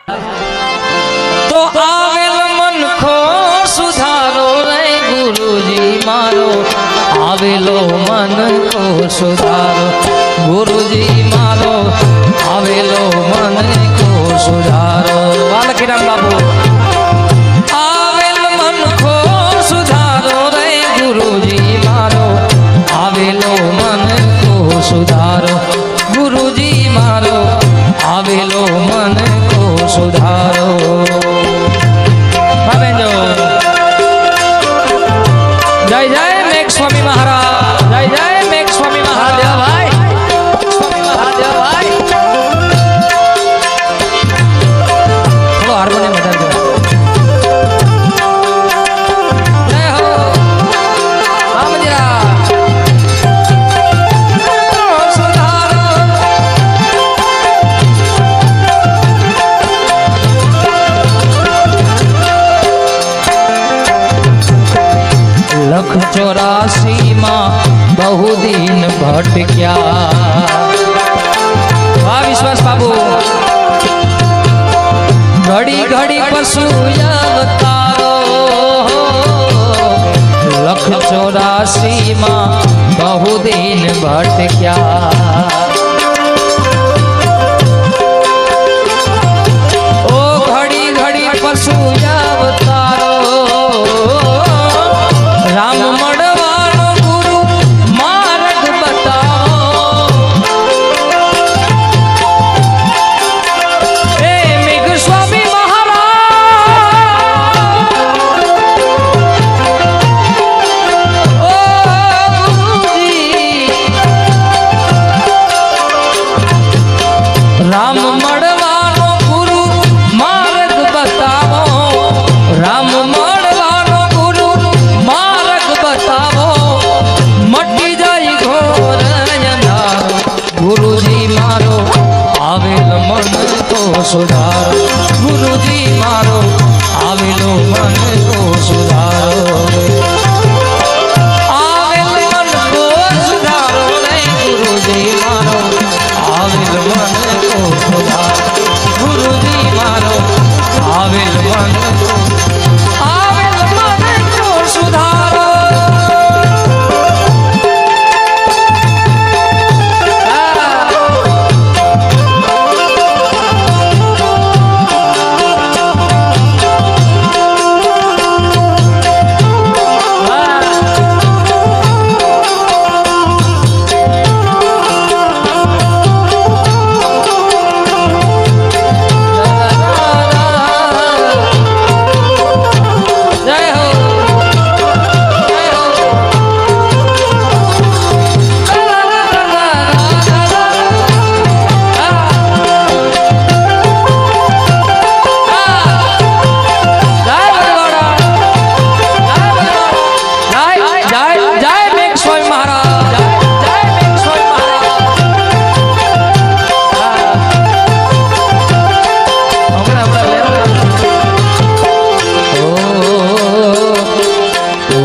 तो आवेल मन को सुधारो रे गुरुजी मारो, आवेलो मन को सुधारो गुरुजी मारो, आवेलो मन को सुधारो। बालकीराम बाबू आवेल मन को सुधारो रे गुरुजी मारो, आवेलो मन को सुधारो गुरुजी मारो, आवेलो मन को सुधारो। जय जय मेघ स्वामी महाराज, जय जय मेघ स्वामी महादेव भाई, स्वामी महादेव भाई। थोड़ा हारमोनियम बजा दो। जय हो रामजीरा लख 84 मां बहु दिन भटक्या। वाह विश्वास बाबू घड़ी घड़ी पशु अवतारो, लख 84 मां बहु दिन भटक्या। ओ घड़ी घड़ी पशु अवतारो, राम मड़वानो गुरु मार्ग बताओ। ए मेघ स्वामी महाराज, ओ गुरुजी राम मड़वानो गुरु मार्ग बताओ, राम मड़वानो गुरु मार्ग बताओ, मटी जाई घोर अंधारो गुरुजी मारो, आवेल मन को सुधारो गुरुजी मारो, आवेलो मन को सुधारो। आवेल मन को सुधारो रे गुरुजी मारो, आवेल मन को सुधारो गुरुजी मारो, आवेल मन को, आवेल मन को सुधारो।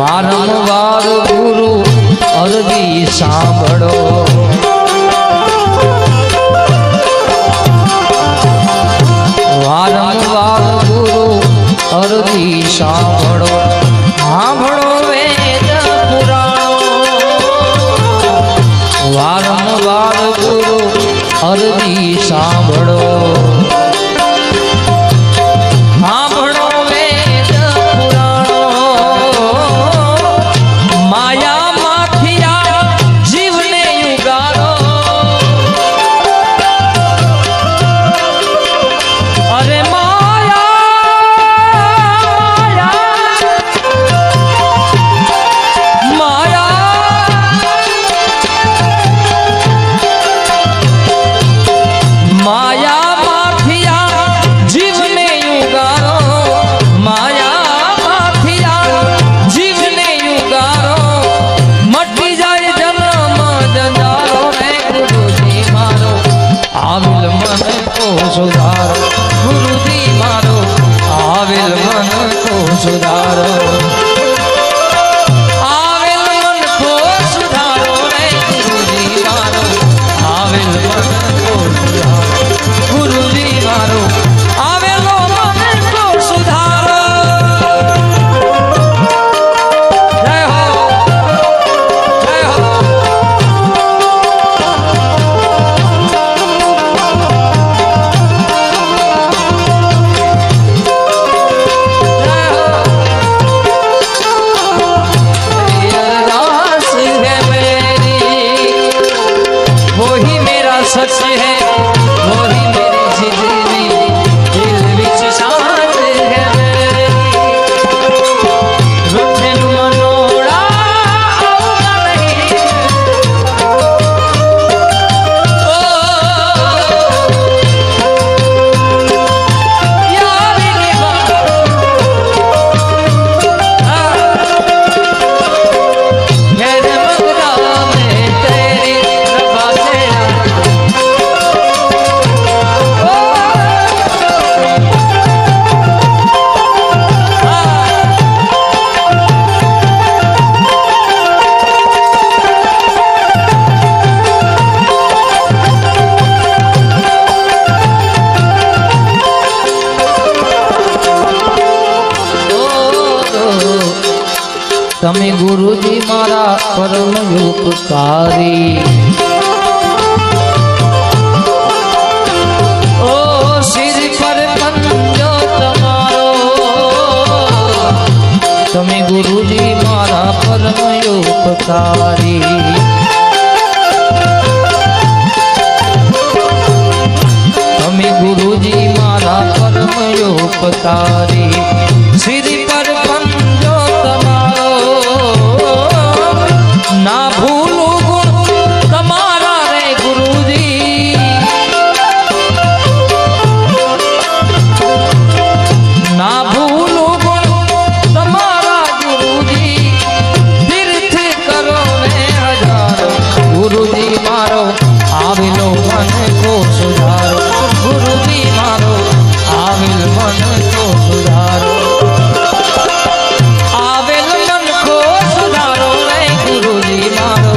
वारंवार गुरु अरजी सांभळो, वारंवार गुरु अरजी सांभळो, सांभळो वेद पुराणो। वारंवार गुरु अरजी सांभळो, सांभळो वेद पुराणो। माया माथिया जीवने युगारो, अरे माया माया તમે ગુરુજી મારા પરમ ઉપકારી ઓ શિર પર પંજો તમારો તમે ગુરુજી મારા પરમ ઉપકારી તમે ગુરુજી મારા પરમ ઉપકારી શિર પર પંજો તમારો ના ભૂલું ગુણ તમારા રે ગુરુજી ના ભૂલું ગુણ તમારા ગુરુજી તીર્થ કરો ને હજારો ગુરુજી મારો આવેલો મન કો સુધારો ગુરુજી મારો આવેલ મન કો સુધારો આવેલ મન કો સુધારો રે ગુરુજી મારો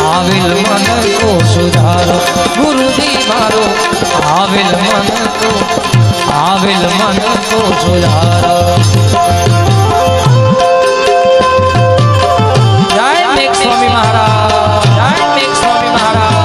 આવેલ મન કો સુધારો ગુરુજી મારો આવેલ મન કો સુધારો જય મેઘ સ્વામી મહારાજ જય મેઘ સ્વામી મહારાજ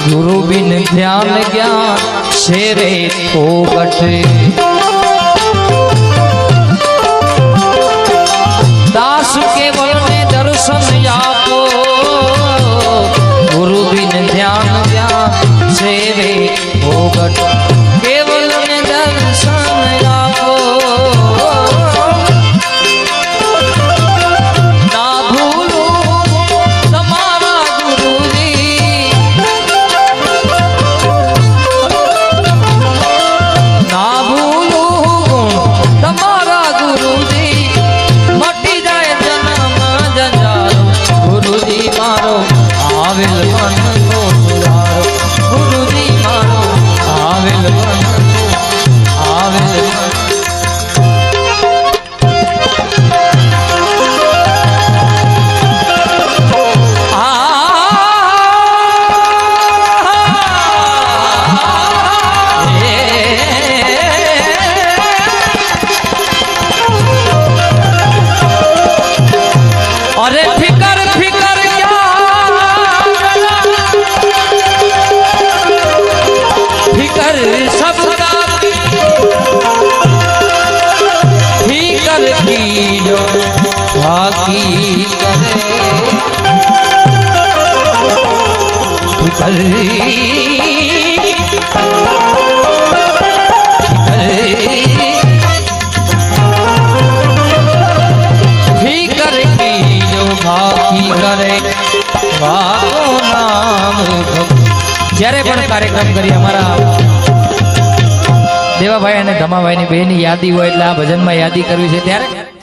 गुरु बिन ध्यान ज्ञान शेरे फोगट दास केवल ने दर्शन आपो गुरु बिन ध्यान ज्ञान शेरे फोगट केवल ने दर्शन आपो ना भूलो तुम्हारा गुरुजी ना भूलो तुम्हारा गुरुजी मटी जाए जन्म जंजारो गुरुजी मारो आवेल मन को सुधारो गुरुजी मारो आवेल मन को आवेल मन अरे फिकर फिकर क्या फिकर सबका फिकर की जो बाकी करे फिकर फिकर की जो बाकी करे बाको नाम જ્યારે પણ કાર્યક્રમ કરી અમારા દેવાભાઈ અને ધમાભાઈની બેની યાદી હોય એટલે આ ભજનમાં યાદી કરવી છે ત્યારે